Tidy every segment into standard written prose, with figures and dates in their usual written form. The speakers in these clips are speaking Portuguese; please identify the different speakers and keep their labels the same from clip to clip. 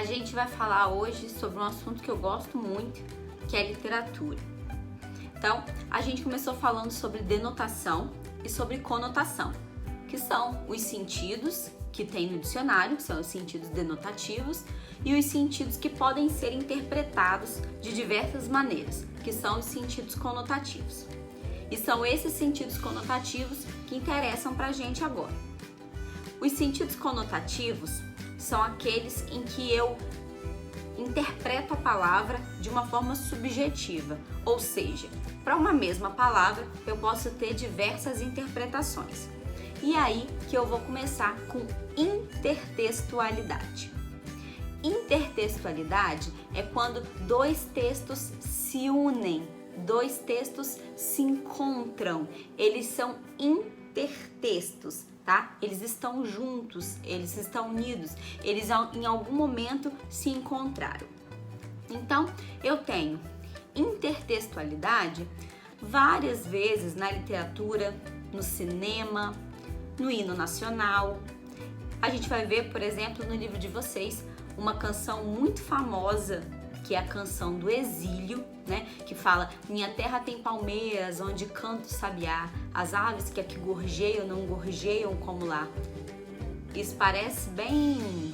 Speaker 1: A gente vai falar hoje sobre um assunto que eu gosto muito, que é literatura. Então, a gente começou falando sobre denotação e sobre conotação, que são os sentidos que tem no dicionário, que são os sentidos denotativos, e os sentidos que podem ser interpretados de diversas maneiras, que são os sentidos conotativos. E são esses sentidos conotativos que interessam pra gente agora. Os sentidos conotativos são aqueles em que eu interpreto a palavra de uma forma subjetiva, ou seja, para uma mesma palavra eu posso ter diversas interpretações. E aí que eu vou começar com intertextualidade. Intertextualidade é quando dois textos se unem, dois textos se encontram, eles são intertextos, tá? Eles estão juntos, eles estão unidos, eles em algum momento se encontraram. Então, eu tenho intertextualidade várias vezes na literatura, no cinema, no hino nacional. A gente vai ver, por exemplo, no livro de vocês, uma canção muito famosa, que é a canção do Exílio, né? Que fala: minha terra tem palmeiras, onde canta o sabiá, as aves que aqui gorjeiam não gorjeiam como lá. Isso parece bem...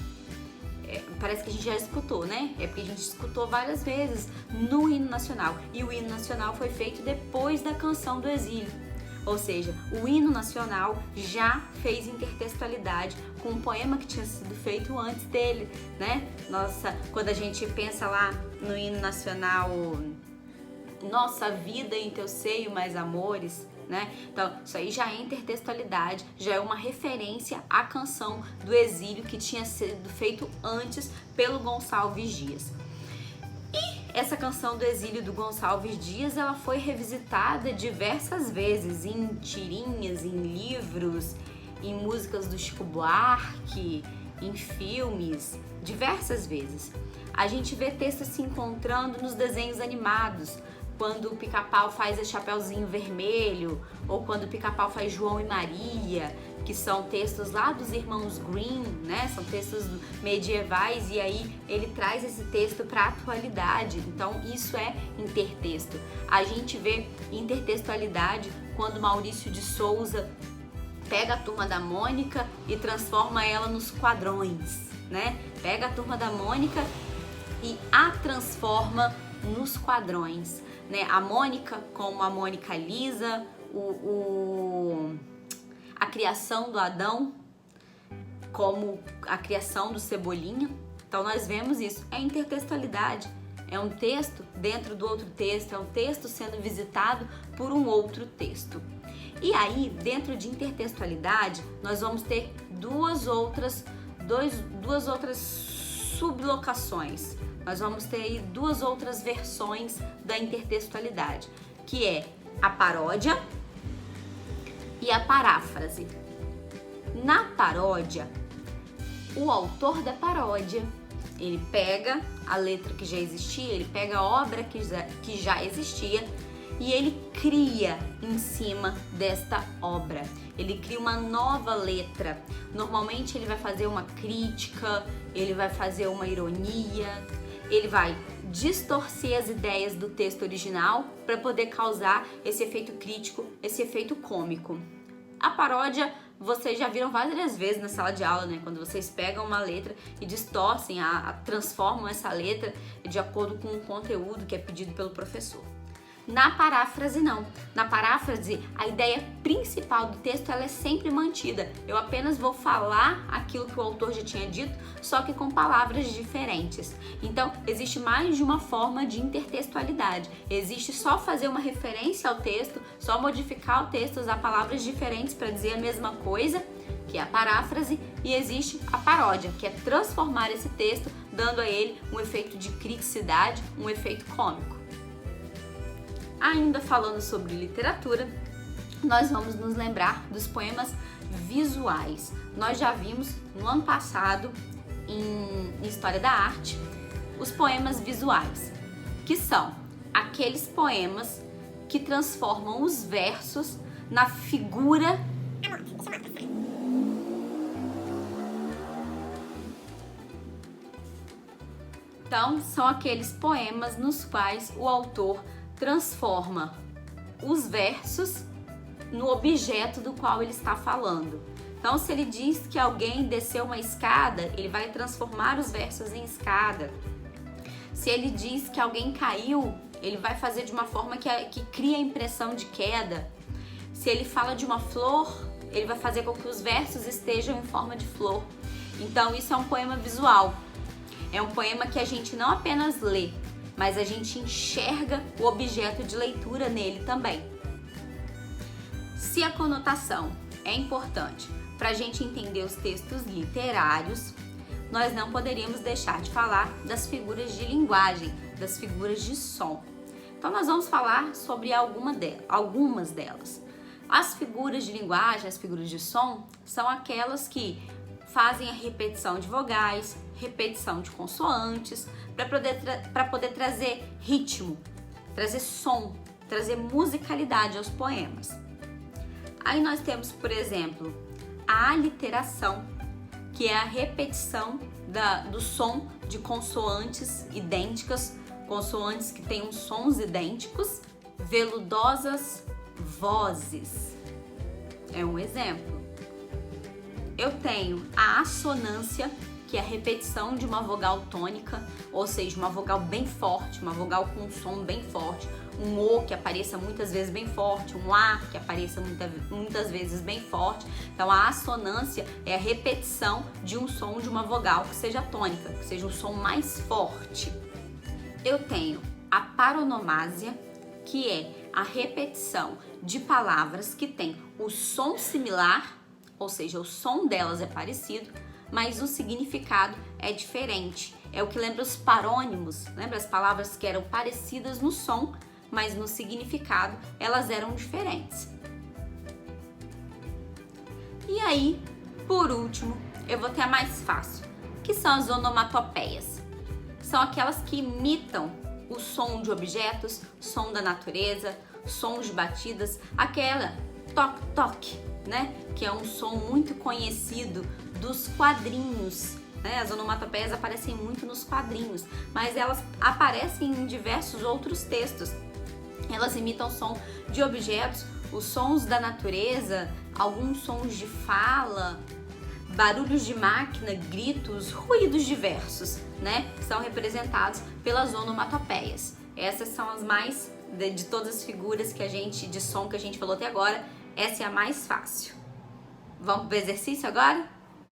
Speaker 1: parece que a gente já escutou, né? É porque a gente escutou várias vezes no hino nacional. E o hino nacional foi feito depois da canção do Exílio. Ou seja, o hino nacional já fez intertextualidade com um poema que tinha sido feito antes dele, né? Nossa, quando a gente pensa lá no hino nacional, nossa vida em teu seio mais amores, né? Então, isso aí já é intertextualidade, já é uma referência à canção do Exílio que tinha sido feito antes pelo Gonçalves Dias. Essa canção do Exílio do Gonçalves Dias, ela foi revisitada diversas vezes em tirinhas, em livros, em músicas do Chico Buarque, em filmes, diversas vezes. A gente vê textos se encontrando nos desenhos animados, quando o Pica-Pau faz a Chapeuzinho Vermelho, ou quando o Pica-Pau faz João e Maria, que são textos lá dos irmãos Grimm, né? São textos medievais, e aí ele traz esse texto para a atualidade. Então isso é intertexto. A gente vê intertextualidade quando Maurício de Souza pega a Turma da Mônica e transforma ela nos quadrões, né? Pega a Turma da Mônica e a transforma nos quadrões, né? A Mônica como a Mônica Lisa, a criação do Adão como a criação do Cebolinha. Então nós vemos isso, é intertextualidade, é um texto dentro do outro texto, é um texto sendo visitado por um outro texto. E aí, dentro de intertextualidade, nós vamos ter duas outras sublocações. Nós vamos ter aí duas outras versões da intertextualidade, que é a paródia e a paráfrase. Na paródia, o autor da paródia, ele pega a letra que já existia, ele pega a obra que já existia e ele cria em cima desta obra. Ele cria uma nova letra. Normalmente ele vai fazer uma crítica, ele vai fazer uma ironia, ele vai distorcer as ideias do texto original para poder causar esse efeito crítico, esse efeito cômico. A paródia, vocês já viram várias vezes na sala de aula, né? Quando vocês pegam uma letra e distorcem, transformam essa letra de acordo com o conteúdo que é pedido pelo professor. Na paráfrase não. Na paráfrase, a ideia principal do texto ela é sempre mantida. Eu apenas vou falar aquilo que o autor já tinha dito, só que com palavras diferentes. Então, existe mais de uma forma de intertextualidade. Existe só fazer uma referência ao texto, só modificar o texto, usar palavras diferentes para dizer a mesma coisa, que é a paráfrase, e existe a paródia, que é transformar esse texto, dando a ele um efeito de criticidade, um efeito cômico. Ainda falando sobre literatura, nós vamos nos lembrar dos poemas visuais. Nós já vimos no ano passado, em História da Arte, os poemas visuais, que são aqueles poemas que transformam os versos na figura Então, são aqueles poemas nos quais o autor transforma os versos no objeto do qual ele está falando. Então, se ele diz que alguém desceu uma escada, ele vai transformar os versos em escada. Se ele diz que alguém caiu, ele vai fazer de uma forma que cria a impressão de queda. Se ele fala de uma flor, ele vai fazer com que os versos estejam em forma de flor. Então, isso é um poema visual. É um poema que a gente não apenas lê, mas a gente enxerga o objeto de leitura nele também. Se a conotação é importante para a gente entender os textos literários, nós não poderíamos deixar de falar das figuras de linguagem, das figuras de som. Então, nós vamos falar sobre algumas delas. As figuras de linguagem, as figuras de som, são aquelas que fazem a repetição de vogais, repetição de consoantes, para poder trazer ritmo, trazer som, trazer musicalidade aos poemas. Aí nós temos, por exemplo, a aliteração, que é a repetição do som de consoantes idênticas, consoantes que têm uns sons idênticos, veludosas vozes. É um exemplo. Eu tenho a assonância, que é a repetição de uma vogal tônica, ou seja, uma vogal bem forte, uma vogal com um som bem forte, um O que apareça muitas vezes bem forte, um A que apareça muitas vezes bem forte. Então, a assonância é a repetição de um som de uma vogal que seja tônica, que seja um som mais forte. Eu tenho a paronomásia, que é a repetição de palavras que têm o som similar, ou seja, o som delas é parecido, mas o significado é diferente. É o que lembra os parônimos, lembra as palavras que eram parecidas no som, mas no significado elas eram diferentes. E aí, por último, eu vou ter a mais fácil, que são as onomatopeias. São aquelas que imitam o som de objetos, som da natureza, sons de batidas, aquela toque-toque, né? Que é um som muito conhecido dos quadrinhos, né? As onomatopeias aparecem muito nos quadrinhos, mas elas aparecem em diversos outros textos. Elas imitam o som de objetos, os sons da natureza, alguns sons de fala, barulhos de máquina, gritos, ruídos diversos, né? São representados pelas onomatopeias. Essas são as mais, de todas as figuras de som que a gente falou até agora, essa é a mais fácil. Vamos pro exercício agora?